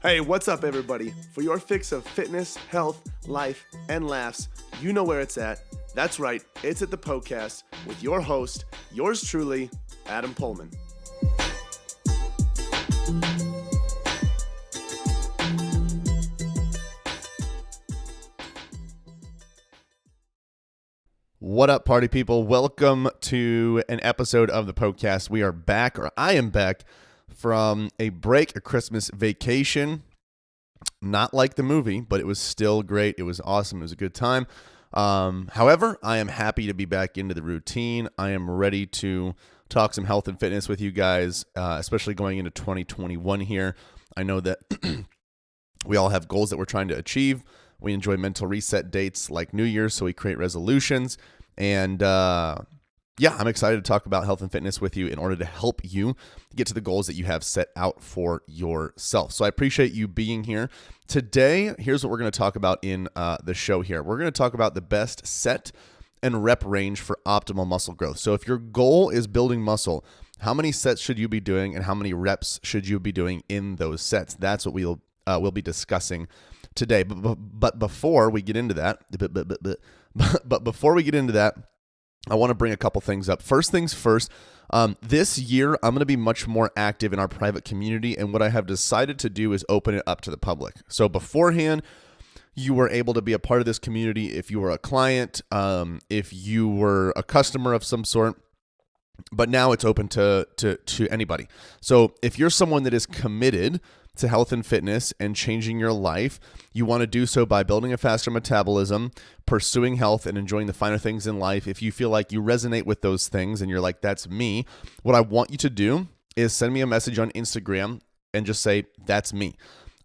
Hey, what's up, everybody? For your fix of fitness, health, life, and laughs, you know where it's at. That's right, it's at the Poecast with your host, yours truly, Adam Pullman. What up, party people? Welcome to an episode of the Poecast. We are back, or I am back from a break, a Christmas vacation. Not like the movie, but it was still great. It was awesome. It was a good time. However, I am happy to be back into the routine. I am ready to talk some health and fitness with you guys, especially going into 2021 here. I know that we all have goals that we're trying to achieve. We enjoy mental reset dates like New Year's, so we create resolutions. And I'm excited to talk about health and fitness with you in order to help you get to the goals that you have set out for yourself. So I appreciate you being here. Today, here's what we're going to talk about in the show here. We're going to talk about the best set and rep range for optimal muscle growth. So if your goal is building muscle, how many sets should you be doing and how many reps should you be doing in those sets? That's what we'll be discussing today. But before we get into that, I want to bring a couple things up. First things first, this year I'm going to be much more active in our private community, and what I have decided to do is open it up to the public. So beforehand, you were able to be a part of this community if you were a client, if you were a customer of some sort, but now it's open to anybody. So if you're someone that is committed to health and fitness and changing your life, you want to do so by building a faster metabolism, pursuing health, and enjoying the finer things in life. If you feel like you resonate with those things and you're like, that's me, what I want you to do is send me a message on Instagram and just say, that's me.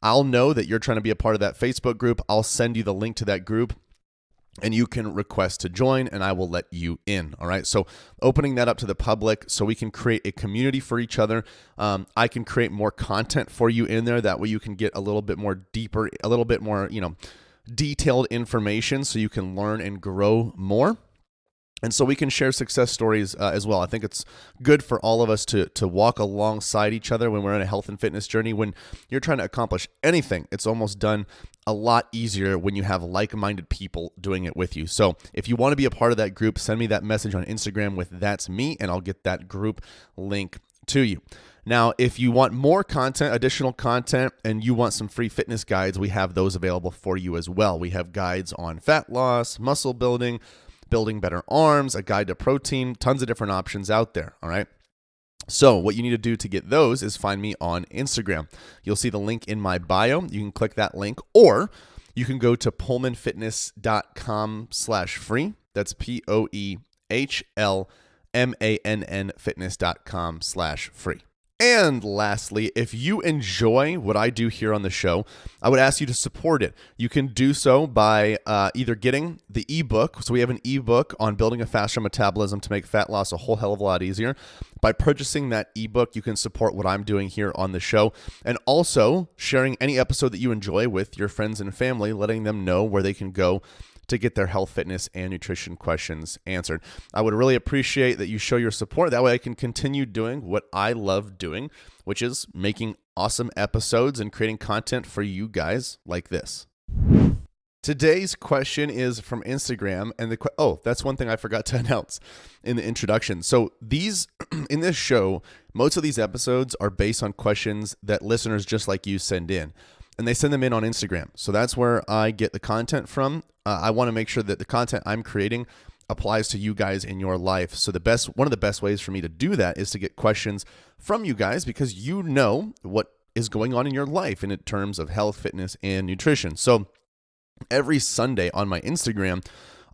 I'll know that you're trying to be a part of that Facebook group. I'll send you the link to that group, and you can request to join, and I will let you in. All right. So opening that up to the public so we can create a community for each other. I can create more content for you in there. That way you can get a little bit more deeper, a little bit more, detailed information so you can learn and grow more. And so we can share success stories as well. I think it's good for all of us to walk alongside each other when we're in a health and fitness journey. When you're trying to accomplish anything, it's almost done a lot easier when you have like-minded people doing it with you. So if you want to be a part of that group, send me that message on Instagram with "that's me," and I'll get that group link to you. Now, if you want more content, additional content, and you want some free fitness guides, we have those available for you as well. We have guides on fat loss, muscle building, building better arms, a guide to protein, tons of different options out there, all right? So what you need to do to get those is find me on Instagram. You'll see the link in my bio. You can click that link, or you can go to pullmanfitness.com/free. That's POEHLMANN fitness.com/free. And lastly, if you enjoy what I do here on the show, I would ask you to support it. You can do so by either getting the ebook. So we have an ebook on building a faster metabolism to make fat loss a whole hell of a lot easier. By purchasing that ebook, you can support what I'm doing here on the show, and also sharing any episode that you enjoy with your friends and family, letting them know where they can go to get their health, fitness, and nutrition questions answered. I would really appreciate that you show your support. That way I can continue doing what I love doing, which is making awesome episodes and creating content for you guys like this. Today's question is from Instagram, and that's one thing I forgot to announce in the introduction. So these, in this show, most of these episodes are based on questions that listeners just like you send in. And they send them in on Instagram. So that's where I get the content from. I want to make sure that the content I'm creating applies to you guys in your life. So one of the best ways for me to do that is to get questions from you guys, because you know what is going on in your life in terms of health, fitness, and nutrition. So every Sunday on my Instagram,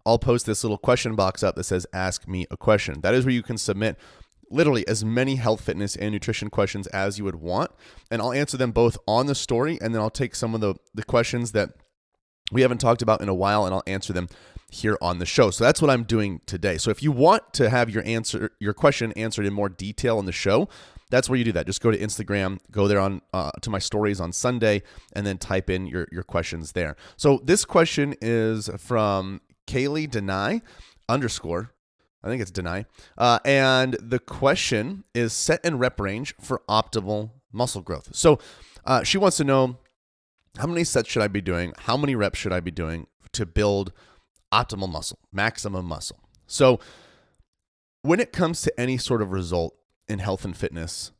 I'll post this little question box up that says, "Ask me a question." That is where you can submit literally as many health, fitness, and nutrition questions as you would want. And I'll answer them both on the story, and then I'll take some of the questions that we haven't talked about in a while, and I'll answer them here on the show. So that's what I'm doing today. So if you want to have your question answered in more detail on the show, that's where you do that. Just go to Instagram, go there on to my stories on Sunday, and then type in your questions there. So this question is from Kaylee Deny _ I think it's Deny. And the question is set and rep range for optimal muscle growth. So she wants to know How many sets should I be doing? How many reps should I be doing to build optimal muscle, maximum muscle? So when it comes to any sort of result in health and fitness,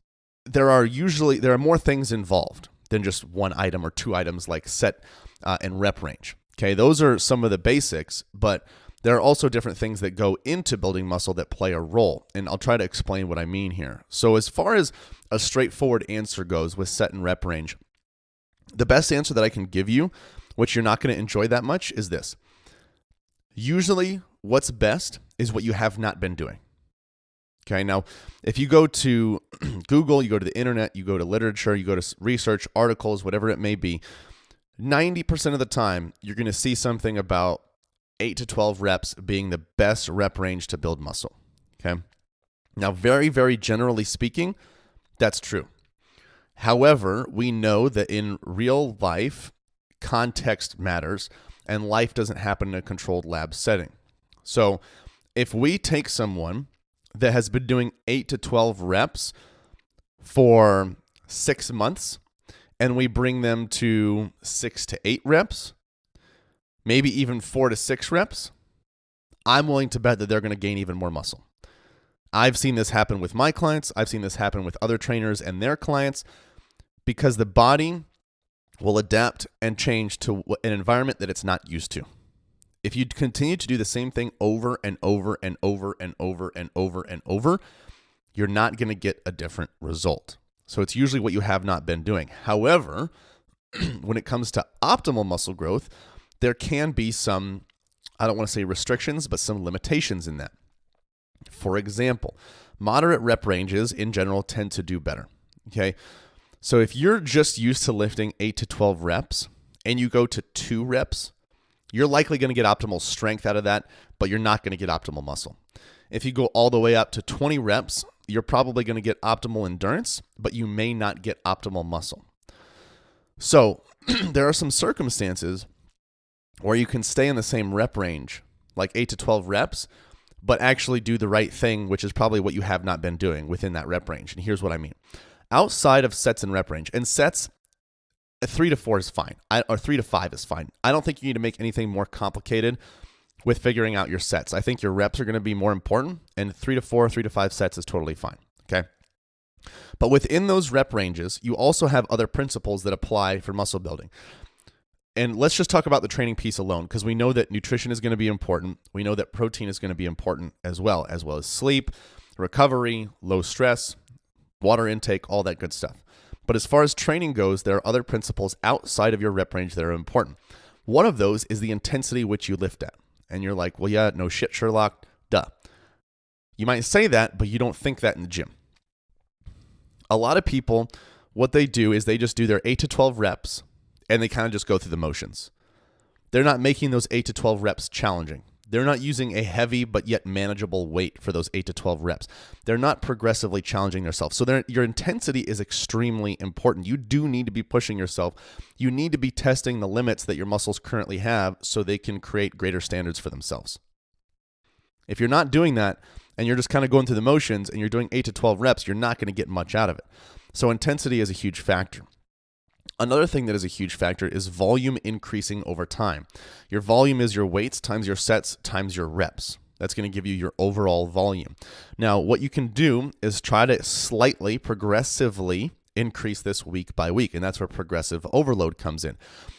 there are more things involved than just one item or two items like set and rep range. Okay, those are some of the basics, but there are also different things that go into building muscle that play a role, and I'll try to explain what I mean here. So as far as a straightforward answer goes with set and rep range, the best answer that I can give you, which you're not going to enjoy that much, is this. Usually what's best is what you have not been doing. Okay, now if you go to Google, you go to the internet, you go to literature, you go to research, articles, whatever it may be, 90% of the time you're going to see something about 8 to 12 reps being the best rep range to build muscle. Okay, now very, very generally speaking, that's true. However, we know that in real life, context matters, and life doesn't happen in a controlled lab setting. So if we take someone that has been doing 8 to 12 reps for 6 months and we bring them to 6 to 8 reps, maybe even 4 to 6 reps, I'm willing to bet that they're going to gain even more muscle. I've seen this happen with my clients. I've seen this happen with other trainers and their clients, because the body will adapt and change to an environment that it's not used to. If you continue to do the same thing over and over and over and over and over and over, you're not going to get a different result. So it's usually what you have not been doing. However, when it comes to optimal muscle growth, there can be some, I don't want to say restrictions, but some limitations in that. For example, moderate rep ranges in general tend to do better. Okay. So if you're just used to lifting 8 to 12 reps and you go to 2 reps, you're likely going to get optimal strength out of that, but you're not going to get optimal muscle. If you go all the way up to 20 reps, you're probably going to get optimal endurance, but you may not get optimal muscle. So there are some circumstances where you can stay in the same rep range, like 8 to 12 reps, but actually do the right thing, which is probably what you have not been doing within that rep range. And here's what I mean. Outside of sets and rep range, and sets, 3 to 4 is fine, or 3 to 5 is fine. I don't think you need to make anything more complicated with figuring out your sets. I think your reps are going to be more important, and 3 to 4, 3 to 5 sets is totally fine, okay? But within those rep ranges, you also have other principles that apply for muscle building. And let's just talk about the training piece alone, because we know that nutrition is going to be important. We know that protein is going to be important as well as sleep, recovery, low stress, water intake, all that good stuff. But as far as training goes, there are other principles outside of your rep range that are important. One of those is the intensity which you lift at. And you're like, well, yeah, no shit, Sherlock, duh. You might say that, but you don't think that in the gym. A lot of people, what they do is they just do their 8 to 12 reps and they kind of just go through the motions. They're not making those 8 to 12 reps challenging. They're not using a heavy but yet manageable weight for those 8 to 12 reps. They're not progressively challenging themselves. So your intensity is extremely important. You do need to be pushing yourself. You need to be testing the limits that your muscles currently have so they can create greater standards for themselves. If you're not doing that and you're just kind of going through the motions and you're doing 8 to 12 reps, you're not going to get much out of it. So intensity is a huge factor. Another thing that is a huge factor is volume increasing over time. Your volume is your weights times your sets times your reps. That's going to give you your overall volume. Now, what you can do is try to slightly, progressively increase this week by week, and that's where progressive overload comes in.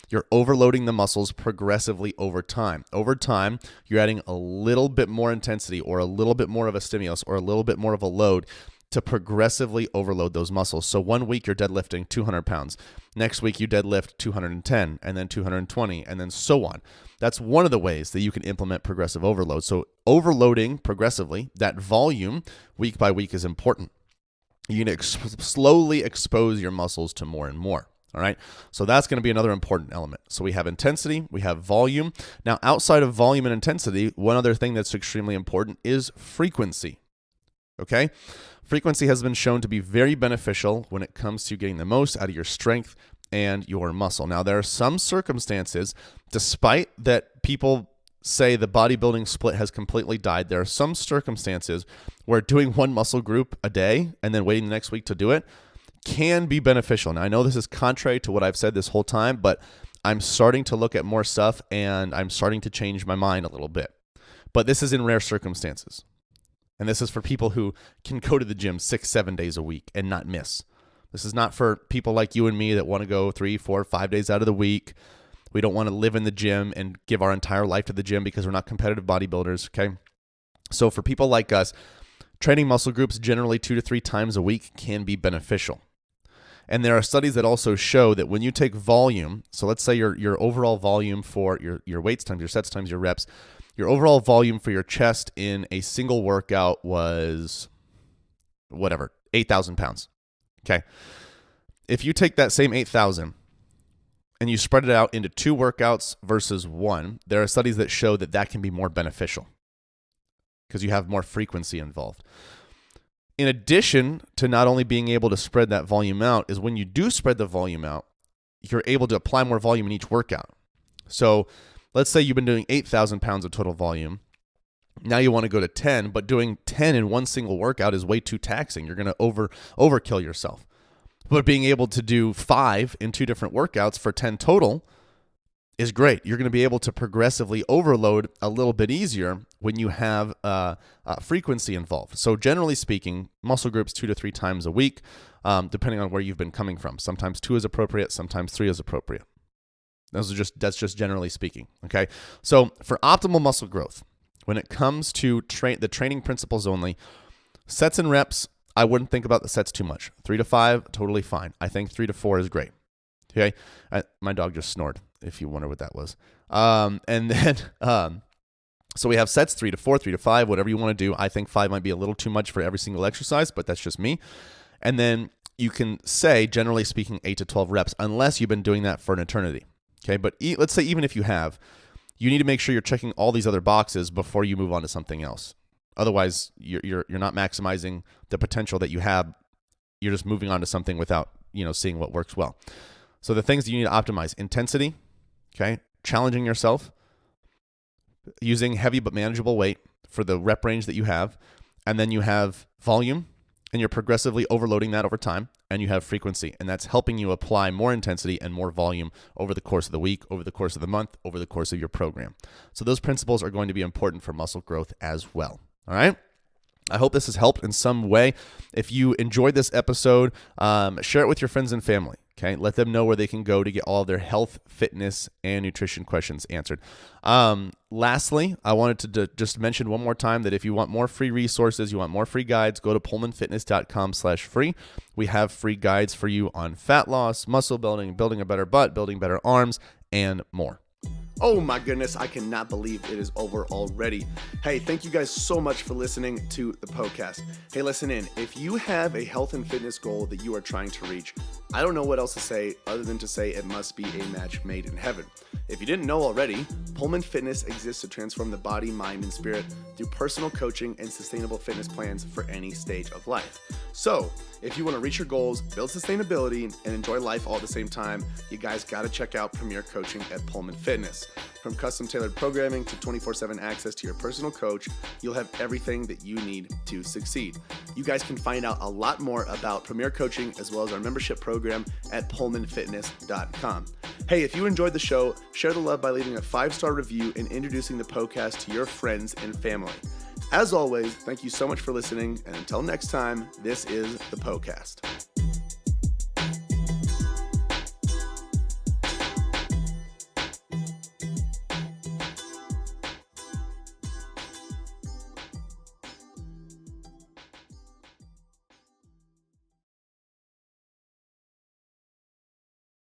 You're overloading the muscles progressively over time. Over time, you're adding a little bit more intensity or a little bit more of a stimulus or a little bit more of a load to progressively overload those muscles. So 1 week you're deadlifting 200 pounds. Next week you deadlift 210 and then 220 and then so on. That's one of the ways that you can implement progressive overload. So overloading progressively, that volume week by week is important. You need to slowly expose your muscles to more and more. All right. So that's going to be another important element. So we have intensity, we have volume. Now, outside of volume and intensity, one other thing that's extremely important is frequency. Okay. Frequency has been shown to be very beneficial when it comes to getting the most out of your strength and your muscle. Now, there are some circumstances, despite that people say the bodybuilding split has completely died, there are some circumstances where doing one muscle group a day and then waiting the next week to do it can be beneficial. Now, I know this is contrary to what I've said this whole time, but I'm starting to look at more stuff and I'm starting to change my mind a little bit. But this is in rare circumstances. And this is for people who can go to the gym 6-7 days a week and not miss. This is not for people like you and me that want to go 3, 4, 5 days out of the week. We don't want to live in the gym and give our entire life to the gym because we're not competitive bodybuilders, okay? So for people like us, training muscle groups generally 2 to 3 times a week can be beneficial. And there are studies that also show that when you take volume, so let's say your overall volume for your weights times your sets times your reps, your overall volume for your chest in a single workout was 8,000 pounds. Okay. If you take that same 8,000 and you spread it out into 2 workouts versus 1, there are studies that show that that can be more beneficial because you have more frequency involved. In addition to not only being able to spread that volume out, is when you do spread the volume out, you're able to apply more volume in each workout. So let's say you've been doing 8,000 pounds of total volume. Now you want to go to 10, but doing 10 in one single workout is way too taxing. You're going to overkill yourself. But being able to do 5 in 2 different workouts for 10 total is great. You're going to be able to progressively overload a little bit easier when you have frequency involved. So generally speaking, muscle groups 2 to 3 times a week, depending on where you've been coming from. Sometimes 2 is appropriate, sometimes 3 is appropriate. That's just generally speaking, okay? So for optimal muscle growth, when it comes to the training principles only, sets and reps, I wouldn't think about the sets too much. 3 to 5, totally fine. I think 3 to 4 is great. Okay, my dog just snored, if you wonder what that was. And then, so we have sets 3 to 4, 3 to 5, whatever you want to do. I think 5 might be a little too much for every single exercise, but that's just me. And then you can say, generally speaking, 8 to 12 reps, unless you've been doing that for an eternity. Okay, but let's say even if you have, you need to make sure you're checking all these other boxes before you move on to something else. Otherwise, you're not maximizing the potential that you have. You're just moving on to something without seeing what works well. So the things that you need to optimize: intensity, okay, challenging yourself, using heavy but manageable weight for the rep range that you have, and then you have volume, and you're progressively overloading that over time, and you have frequency, and that's helping you apply more intensity and more volume over the course of the week, over the course of the month, over the course of your program. So those principles are going to be important for muscle growth as well. All right? I hope this has helped in some way. If you enjoyed this episode, share it with your friends and family. Okay, let them know where they can go to get all of their health, fitness, and nutrition questions answered. Lastly, I wanted to just mention one more time that if you want more free resources, you want more free guides, go to pullmanfitness.com/free. We have free guides for you on fat loss, muscle building, building a better butt, building better arms, and more. Oh my goodness, I cannot believe it is over already. Hey, thank you guys so much for listening to the Poecast. Hey, listen in. If you have a health and fitness goal that you are trying to reach, I don't know what else to say other than to say it must be a match made in heaven. If you didn't know already, Pullman Fitness exists to transform the body, mind, and spirit through personal coaching and sustainable fitness plans for any stage of life. So, if you want to reach your goals, build sustainability, and enjoy life all at the same time, you guys got to check out Premier Coaching at Pullman Fitness. From custom-tailored programming to 24/7 access to your personal coach, you'll have everything that you need to succeed. You guys can find out a lot more about Premier Coaching as well as our membership program at pullmanfitness.com. Hey, if you enjoyed the show, share the love by leaving a 5-star review and introducing the Poecast to your friends and family. As always, thank you so much for listening, and until next time, this is the Poecast.